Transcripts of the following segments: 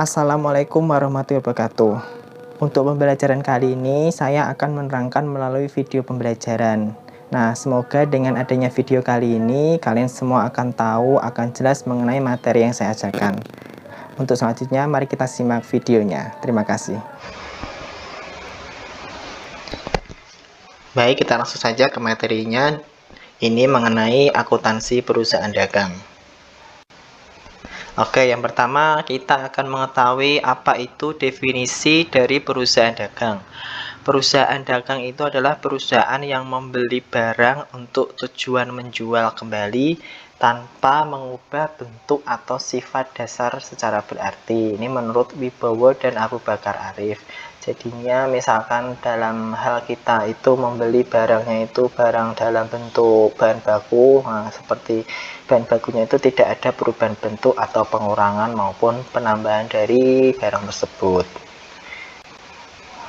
Assalamualaikum warahmatullahi wabarakatuh. Untuk pembelajaran kali ini, saya akan menerangkan melalui video pembelajaran. Nah, semoga dengan adanya video kali ini, kalian semua akan tahu, akan jelas mengenai materi yang saya ajarkan. Untuk selanjutnya, mari kita simak videonya. Terima kasih. Baik, kita langsung saja ke materinya. Ini mengenai akuntansi perusahaan dagang. Oke, yang pertama kita akan mengetahui apa itu definisi dari perusahaan dagang. Perusahaan dagang itu adalah perusahaan yang membeli barang untuk tujuan menjual kembali tanpa mengubah bentuk atau sifat dasar secara berarti. Ini menurut Wibowo dan Abu Bakar Arif. Jadinya misalkan dalam hal kita itu membeli barangnya itu barang dalam bentuk bahan baku, seperti bahan bakunya itu tidak ada perubahan bentuk atau pengurangan maupun penambahan dari barang tersebut.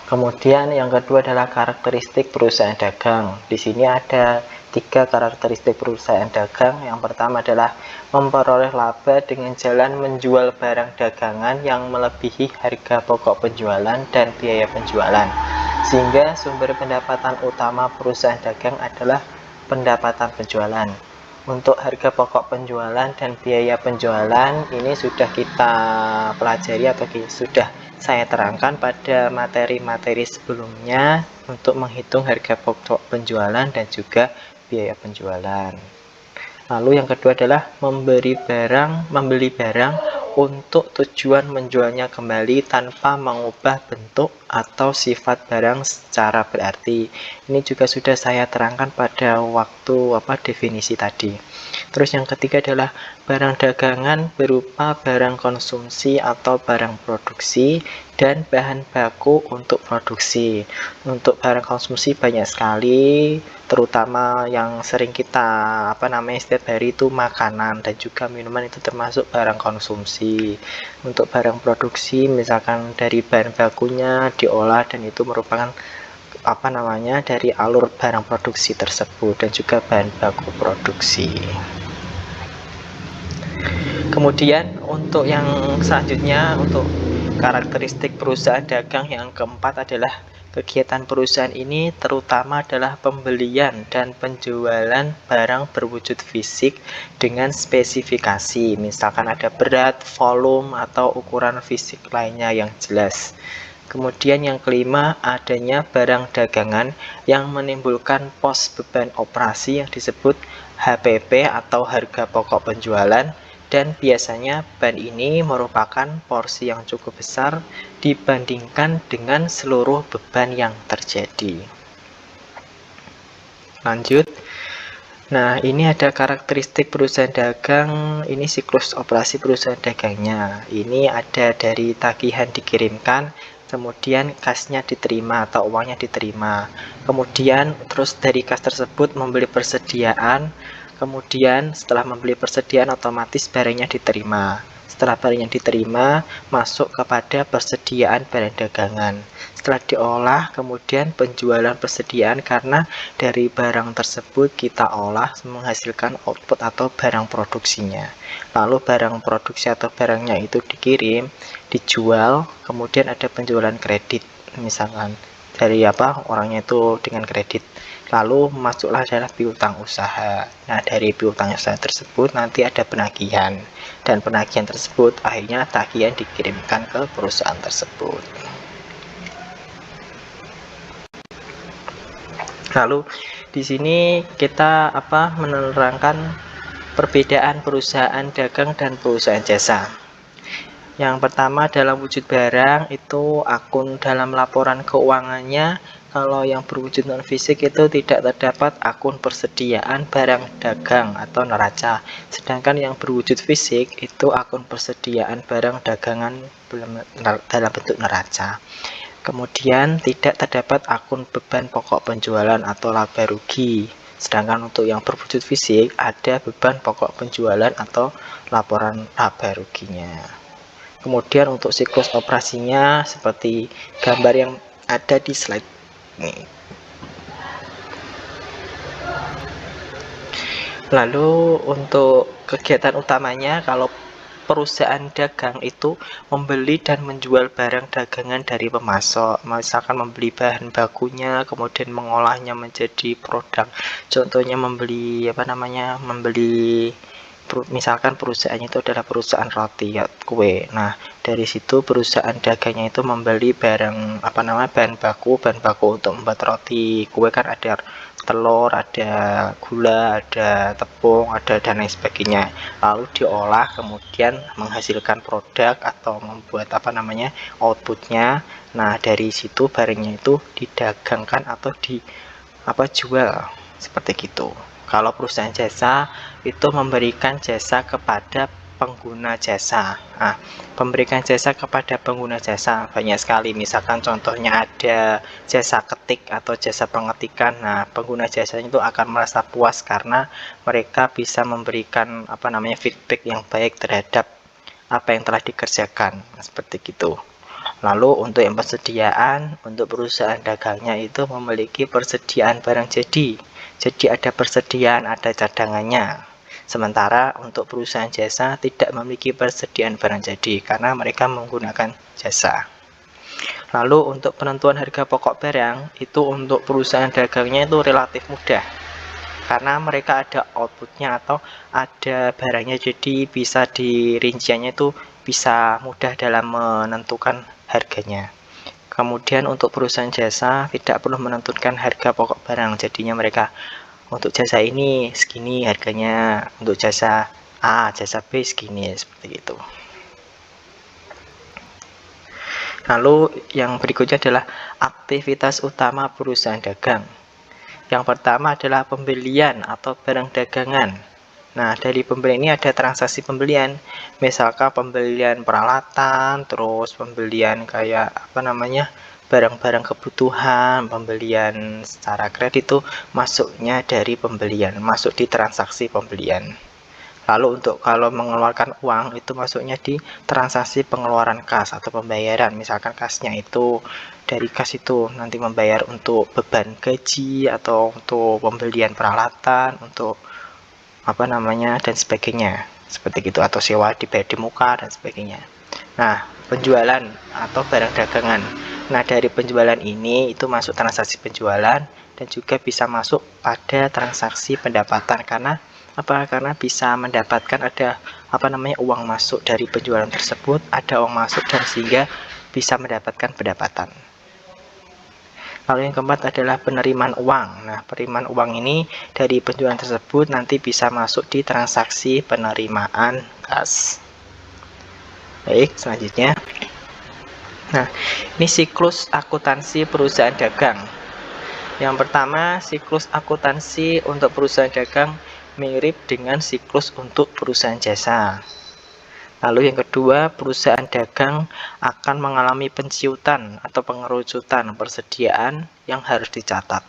Kemudian yang kedua adalah karakteristik perusahaan dagang. Di sini ada 3 karakteristik perusahaan dagang. Yang pertama adalah memperoleh laba dengan jalan menjual barang dagangan yang melebihi harga pokok penjualan dan biaya penjualan. Sehingga sumber pendapatan utama perusahaan dagang adalah pendapatan penjualan. Untuk harga pokok penjualan dan biaya penjualan ini sudah kita pelajari atau sudah saya terangkan pada materi-materi sebelumnya untuk menghitung harga pokok penjualan dan juga biaya penjualan. Lalu yang kedua adalah membeli barang untuk tujuan menjualnya kembali tanpa mengubah bentuk atau sifat barang secara berarti. Ini juga sudah saya terangkan pada waktu definisi tadi. Terus yang ketiga adalah barang dagangan berupa barang konsumsi atau barang produksi dan bahan baku untuk produksi. Untuk barang konsumsi banyak sekali, terutama yang sering kita setiap hari itu makanan dan juga minuman, itu termasuk barang konsumsi. Untuk barang produksi misalkan dari bahan bakunya diolah dan itu merupakan dari alur barang produksi tersebut dan juga bahan baku produksi. Kemudian untuk yang selanjutnya, untuk karakteristik perusahaan dagang yang keempat adalah kegiatan perusahaan ini terutama adalah pembelian dan penjualan barang berwujud fisik dengan spesifikasi, misalkan ada berat, volume, atau ukuran fisik lainnya yang jelas. Kemudian yang kelima, adanya barang dagangan yang menimbulkan pos beban operasi yang disebut HPP atau harga pokok penjualan, dan biasanya bahan ini merupakan porsi yang cukup besar dibandingkan dengan seluruh beban yang terjadi. Lanjut. Nah, ini ada karakteristik perusahaan dagang, ini siklus operasi perusahaan dagangnya. Ini ada dari tagihan dikirimkan, kemudian kasnya diterima atau uangnya diterima. Kemudian terus dari kas tersebut membeli persediaan, kemudian setelah membeli persediaan otomatis barangnya diterima. Setelah barangnya diterima, masuk kepada persediaan barang dagangan. Setelah diolah, kemudian penjualan persediaan, karena dari barang tersebut kita olah menghasilkan output atau barang produksinya. Lalu barang produksi atau barangnya itu dikirim, dijual, kemudian ada penjualan kredit, misalkan dari orangnya itu dengan kredit. Lalu masuklah adalah piutang usaha. Nah, dari piutang usaha tersebut nanti ada penagihan, dan penagihan tersebut akhirnya tagihan dikirimkan ke perusahaan tersebut. Lalu di sini kita menerangkan perbedaan perusahaan dagang dan perusahaan jasa. Yang pertama, dalam wujud barang itu akun dalam laporan keuangannya. Kalau yang berwujud non fisik itu tidak terdapat akun persediaan barang dagang atau neraca. Sedangkan yang berwujud fisik itu akun persediaan barang dagangan dalam bentuk neraca. Kemudian tidak terdapat akun beban pokok penjualan atau laba rugi. Sedangkan untuk yang berwujud fisik ada beban pokok penjualan atau laporan laba ruginya. Kemudian untuk siklus operasinya seperti gambar yang ada di slide ini. Lalu untuk kegiatan utamanya, kalau perusahaan dagang itu membeli dan menjual barang dagangan dari pemasok, misalkan membeli bahan bakunya kemudian mengolahnya menjadi produk. Contohnya membeli misalkan perusahaannya itu adalah perusahaan roti ya, kue. Nah, dari situ perusahaan dagangnya itu membeli bahan baku untuk membuat roti kue, kan ada telur, ada gula, ada tepung, ada dan lain sebagainya. Lalu diolah kemudian menghasilkan produk atau membuat outputnya. Nah, dari situ barangnya itu didagangkan atau jual seperti gitu. Kalau perusahaan jasa itu memberikan jasa kepada pengguna jasa. Nah, memberikan jasa kepada pengguna jasa banyak sekali. Misalkan contohnya ada jasa ketik atau jasa pengetikan. Nah, pengguna jasanya itu akan merasa puas karena mereka bisa memberikan feedback yang baik terhadap apa yang telah dikerjakan. Seperti gitu. Lalu untuk yang persediaan, untuk perusahaan dagangnya itu memiliki persediaan barang jadi. Jadi ada persediaan, ada cadangannya. Sementara untuk perusahaan jasa tidak memiliki persediaan barang jadi karena mereka menggunakan jasa. Lalu untuk penentuan harga pokok barang itu untuk perusahaan dagangnya itu relatif mudah. Karena mereka ada outputnya atau ada barangnya, jadi bisa rinciannya itu bisa mudah dalam menentukan harganya. Kemudian untuk perusahaan jasa tidak perlu menentukan harga pokok barang, jadinya mereka untuk jasa ini segini harganya, untuk jasa A, jasa B segini, seperti itu. Lalu yang berikutnya adalah aktivitas utama perusahaan dagang. Yang pertama adalah pembelian atau barang dagangan. Nah, dari pembelian ini ada transaksi pembelian, misalkan pembelian peralatan, terus pembelian kayak barang-barang kebutuhan, pembelian secara kredit itu masuknya dari pembelian, masuk di transaksi pembelian. Lalu untuk kalau mengeluarkan uang itu masuknya di transaksi pengeluaran kas atau pembayaran, misalkan kasnya itu dari kas itu nanti membayar untuk beban gaji atau untuk pembelian peralatan, untuk dan sebagainya, seperti itu, atau sewa dibayar di muka dan sebagainya. Nah, penjualan atau barang dagangan. Nah, dari penjualan ini itu masuk transaksi penjualan dan juga bisa masuk pada transaksi pendapatan karena bisa mendapatkan ada uang masuk dari penjualan tersebut, ada uang masuk dan sehingga bisa mendapatkan pendapatan. Lalu yang keempat adalah penerimaan uang. Nah, penerimaan uang ini dari penjualan tersebut nanti bisa masuk di transaksi penerimaan kas. Baik, selanjutnya. Nah, ini siklus akuntansi perusahaan dagang. Yang pertama, siklus akuntansi untuk perusahaan dagang mirip dengan siklus untuk perusahaan jasa. Lalu yang kedua, perusahaan dagang akan mengalami penciutan atau pengerucutan persediaan yang harus dicatat.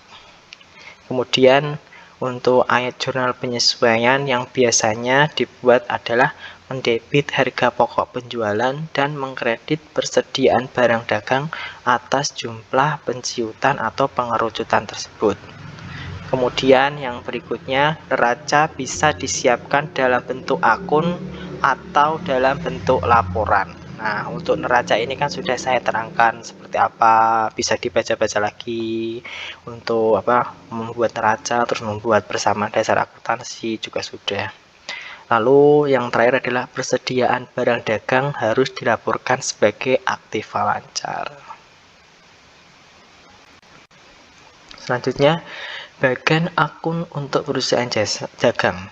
Kemudian untuk ayat jurnal penyesuaian yang biasanya dibuat adalah mendebit harga pokok penjualan dan mengkredit persediaan barang dagang atas jumlah penciutan atau pengerucutan tersebut. Kemudian yang berikutnya, neraca bisa disiapkan dalam bentuk akun atau dalam bentuk laporan. Nah, untuk neraca ini kan sudah saya terangkan seperti apa, bisa dibaca-baca lagi. Untuk membuat neraca, terus membuat persamaan dasar akuntansi juga sudah. Lalu yang terakhir adalah persediaan barang dagang harus dilaporkan sebagai aktiva lancar. Selanjutnya, bagian akun untuk perusahaan jasa dagang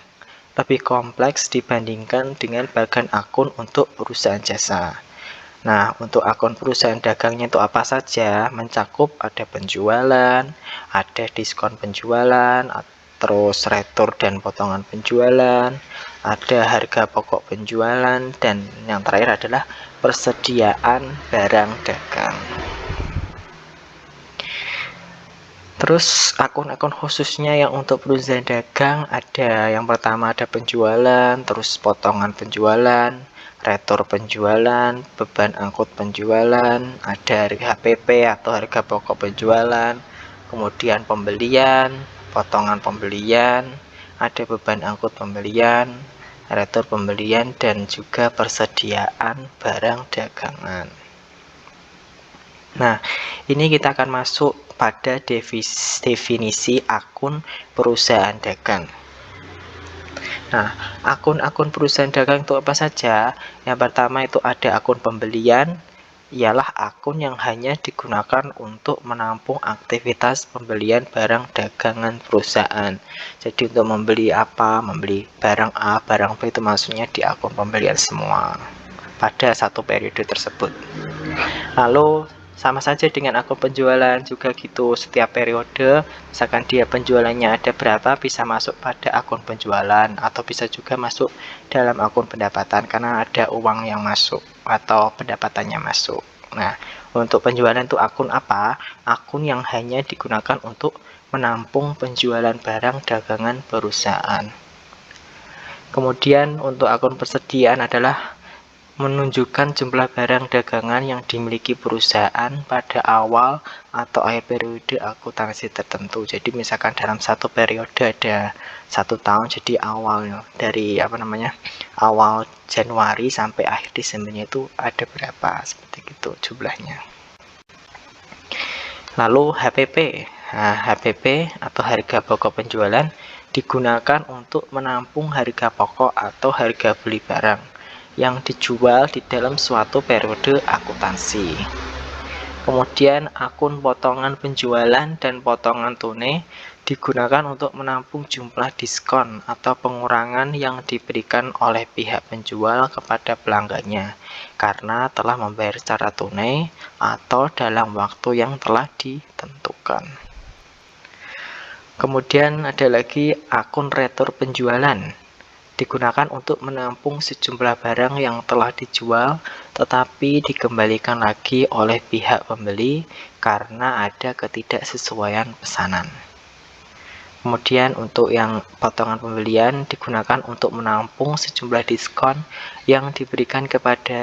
lebih kompleks dibandingkan dengan bagian akun untuk perusahaan jasa. Nah, untuk akun perusahaan dagangnya itu apa saja? Mencakup ada penjualan, ada diskon penjualan, terus retur dan potongan penjualan, ada harga pokok penjualan, dan yang terakhir adalah persediaan barang dagang. Terus akun-akun khususnya yang untuk perusahaan dagang ada, yang pertama ada penjualan, terus potongan penjualan, retur penjualan, beban angkut penjualan, ada HPP atau harga pokok penjualan, kemudian pembelian, potongan pembelian, ada beban angkut pembelian, retur pembelian, dan juga persediaan barang dagangan. Nah, ini kita akan masuk pada definisi akun perusahaan dagang. Nah, akun-akun perusahaan dagang itu apa saja? Yang pertama itu ada akun pembelian, ialah akun yang hanya digunakan untuk menampung aktivitas pembelian barang dagangan perusahaan. Jadi untuk membeli apa, membeli barang A, barang B, itu maksudnya di akun pembelian semua pada satu periode tersebut. Lalu sama saja dengan akun penjualan juga gitu, setiap periode misalkan dia penjualannya ada berapa bisa masuk pada akun penjualan, atau bisa juga masuk dalam akun pendapatan karena ada uang yang masuk atau pendapatannya masuk. Nah, untuk penjualan itu akun apa? Akun yang hanya digunakan untuk menampung penjualan barang dagangan perusahaan. Kemudian untuk akun persediaan adalah menunjukkan jumlah barang dagangan yang dimiliki perusahaan pada awal atau akhir periode akuntansi tertentu. Jadi misalkan dalam satu periode ada 1 tahun, jadi awal dari awal Januari sampai akhir Desembernya itu ada berapa, seperti itu jumlahnya. Lalu HPP. Nah, HPP atau harga pokok penjualan digunakan untuk menampung harga pokok atau harga beli barang yang dijual di dalam suatu periode akuntansi. Kemudian akun potongan penjualan dan potongan tunai digunakan untuk menampung jumlah diskon atau pengurangan yang diberikan oleh pihak penjual kepada pelanggannya karena telah membayar secara tunai atau dalam waktu yang telah ditentukan. Kemudian ada lagi akun retur penjualan, digunakan untuk menampung sejumlah barang yang telah dijual tetapi dikembalikan lagi oleh pihak pembeli karena ada ketidaksesuaian pesanan. Kemudian untuk yang potongan pembelian digunakan untuk menampung sejumlah diskon yang diberikan kepada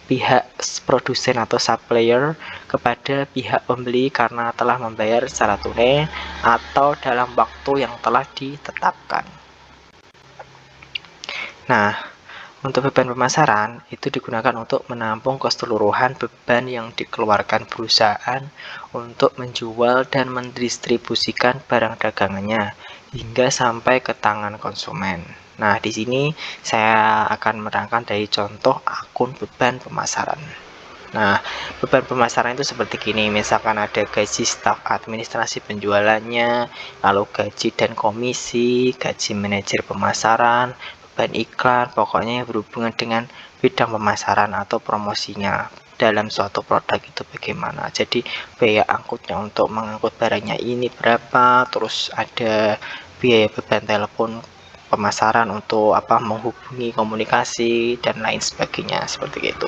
pihak produsen atau supplier kepada pihak pembeli karena telah membayar secara tunai atau dalam waktu yang telah ditetapkan. Nah, untuk beban pemasaran itu digunakan untuk menampung keseluruhan beban yang dikeluarkan perusahaan untuk menjual dan mendistribusikan barang dagangannya hingga sampai ke tangan konsumen. Nah, di sini saya akan menerangkan dari contoh akun beban pemasaran. Nah, beban pemasaran itu seperti gini, misalkan ada gaji staf administrasi penjualannya, lalu gaji dan komisi, gaji manajer pemasaran, beban iklan, pokoknya yang berhubungan dengan bidang pemasaran atau promosinya dalam suatu produk itu bagaimana. Jadi biaya angkutnya untuk mengangkut barangnya ini berapa, terus ada biaya beban telepon pemasaran untuk menghubungi komunikasi dan lain sebagainya seperti itu.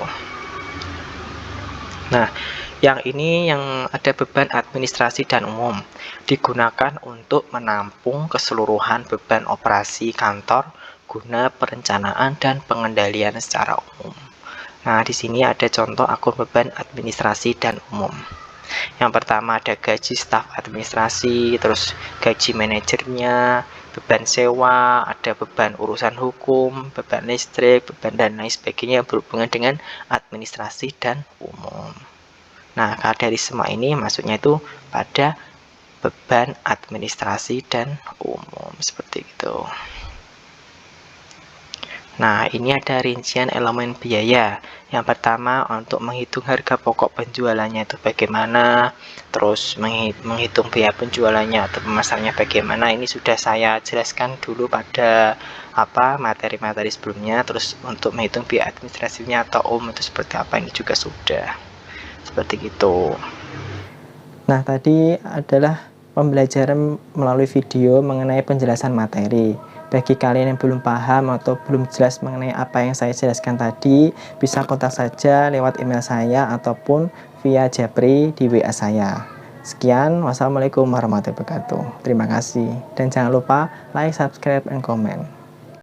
Nah, yang ini yang ada beban administrasi dan umum digunakan untuk menampung keseluruhan beban operasi kantor guna perencanaan dan pengendalian secara umum. Nah, di sini ada contoh akun beban administrasi dan umum. Yang pertama ada gaji staf administrasi, terus gaji manajernya, beban sewa, ada beban urusan hukum, beban listrik, beban dan lain sebagainya yang berhubungan dengan administrasi dan umum. Nah, dari semua ini maksudnya itu pada beban administrasi dan umum seperti itu. Nah, ini ada rincian elemen biaya. Yang pertama untuk menghitung harga pokok penjualannya itu bagaimana, terus menghitung biaya penjualannya atau pemasarannya bagaimana. Ini sudah saya jelaskan dulu pada materi-materi sebelumnya. Terus untuk menghitung biaya administrasinya atau itu seperti apa, ini juga sudah seperti itu. Nah, tadi adalah pembelajaran melalui video mengenai penjelasan materi. Bagi kalian yang belum paham atau belum jelas mengenai apa yang saya jelaskan tadi, bisa kontak saja lewat email saya ataupun via Japri di WA saya. Sekian, wassalamualaikum warahmatullahi wabarakatuh. Terima kasih. Dan jangan lupa like, subscribe, dan komen.